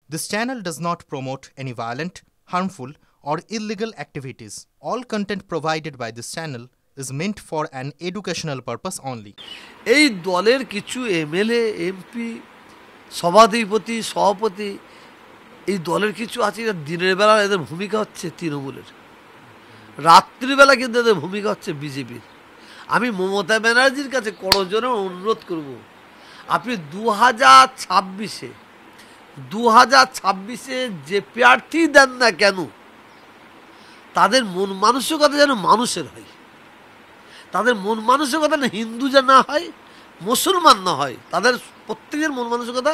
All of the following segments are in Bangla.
This channel does not promote any violent, harmful, or illegal activities. All content provided by this channel is meant for an educational purpose only. এই দলের কিছু এমএলএ এমপি সভাধিপতি সভাপতি এই দলের কিছু আছে, দিনের বেলা এদের ভূমিকা হচ্ছে তৃণমূলের, রাত্রিবেলা কিন্তু এদের ভূমিকা হচ্ছে বিজেপির। আমি মমতা ব্যানার্জির কাছে করজোরে অনুরোধ করব, আপনি 2026-এ যে প্রার্থী দেন না কেন, তাদের মন মানসিকতা যেন মানুষের হয়, তাদের মন মানসিকতা না হিন্দু যেন না হয়, মুসলমান না হয়, তাদের প্রত্যেকের মন মানসিকতা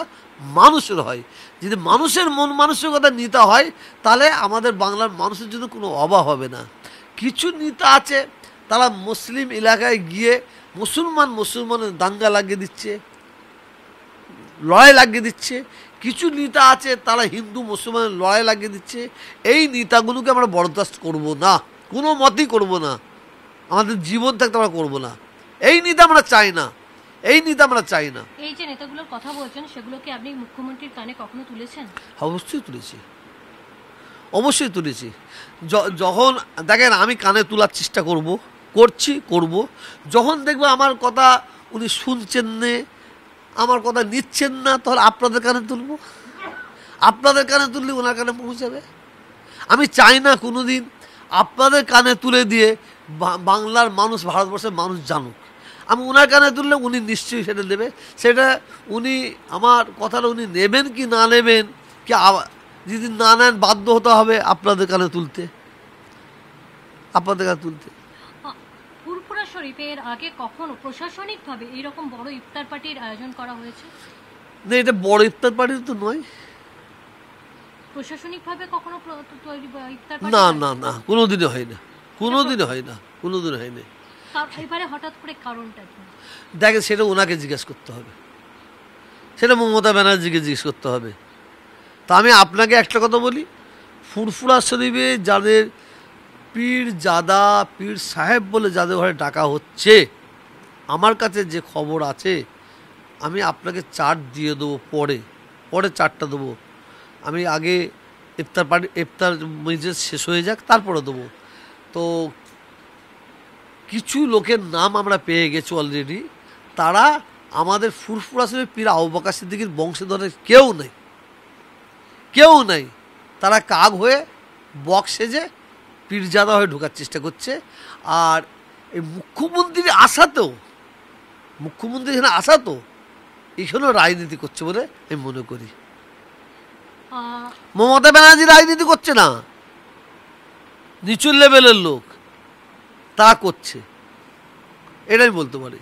মানুষের হয়। যদি মানুষের মন মানসিকতা নিতে হয়, তাহলে আমাদের বাংলার মানুষের জন্য কোনো অভাব হবে না। কিছু নেতা আছে, তারা মুসলিম এলাকায় গিয়ে মুসলমানের দাঙ্গা লাগিয়ে দিচ্ছে, লড়াই লাগিয়ে দিচ্ছে। কিছু নেতা আছে, তারা হিন্দু মুসলমানের লড়াই লাগিয়ে দিচ্ছে। এই নেতাগুলোকে আমরা বরদাস্ত করব না, কোনো মতেই করব না, আমাদের জীবন থাকতে আমরা করবো না। এই নেতা আমরা চাই না, এই নেতা আমরা চাই না। এই যে নেতাগুলোর কথা বলছেন, সেগুলো কি আপনি মুখ্যমন্ত্রীর কানে কখনো তুলেছেন? অবশ্যই তুলেছি, অবশ্যই তুলেছি। যখন দেখেন আমি কানে তোলার চেষ্টা করব, যখন দেখবো আমার কথা উনি শুনছেন না, আমার কথা নিচ্ছেন না, তাহলে আপনাদের কানে তুলব। আপনাদের কানে তুললে ওনার কানে পৌঁছাবে। আমি চাই না কোনোদিন আপনাদের কানে তুলে দিয়ে বাংলার মানুষ, ভারতবর্ষের মানুষ জানুক। আমি ওনার কানে তুললে উনি নিশ্চয়ই সেটা নেবে। সেটা উনি আমার কথাটা উনি নেবেন কি না নেবেন, কি যদি না নেন বাধ্য হতে হবে আপনাদের কানে তুলতে, আপনাদের কানে তুলতে। ফুরফুরা শরীফের আগে কখনো প্রশাসনিকভাবে এইরকম বড় ইফতার পার্টির আয়োজন করা হয়েছে? না, এটা বড় ইফতার পার্টি তো নয়। প্রশাসনিকভাবে কখনো ইফতার পার্টি? না না না, কোনোদিনও হয় না, কোনোদিনও হয় না, কোনোদিনও হয় না। এবারে হঠাৎ করে কারণটা কি? দেখেন, সেটা ওনাকে জিজ্ঞেস করতে হবে, সেটা মমতা ব্যানার্জিকে জিজ্ঞেস করতে হবে। তা আমি আপনাকে একটা কথা বলি, ফুরফুরা শরীফে যাদের পীর সাহেব বলে যাদের ঘরে ডাকা হচ্ছে, আমার কাছে যে খবর আছে, আমি আপনাকে চার্ট দিয়ে দেবো, পরে চার্টটা দেবো। আমি আগে ইফতার মেজেস শেষ হয়ে যাক, তারপরে দেবো। তো কিছু লোকের নাম আমরা পেয়ে গেছি অলরেডি, তারা আমাদের ফুরফুরা শরীফ পীর আবু বকর সিদ্দিকীর বংশধরের কেউ নাই। তারা কাক হয়ে বক সেজে পীরজাদা হয়ে ঢোকার চেষ্টা করছে। আর এই মুখ্যমন্ত্রীর আশাতেও এখানেও রাজনীতি করছে বলে আমি মনে করি। মমতা ব্যানার্জি রাজনীতি করছে না, নিচু লেভেলের লোক তারা করছে, এটাই বলতে পারি।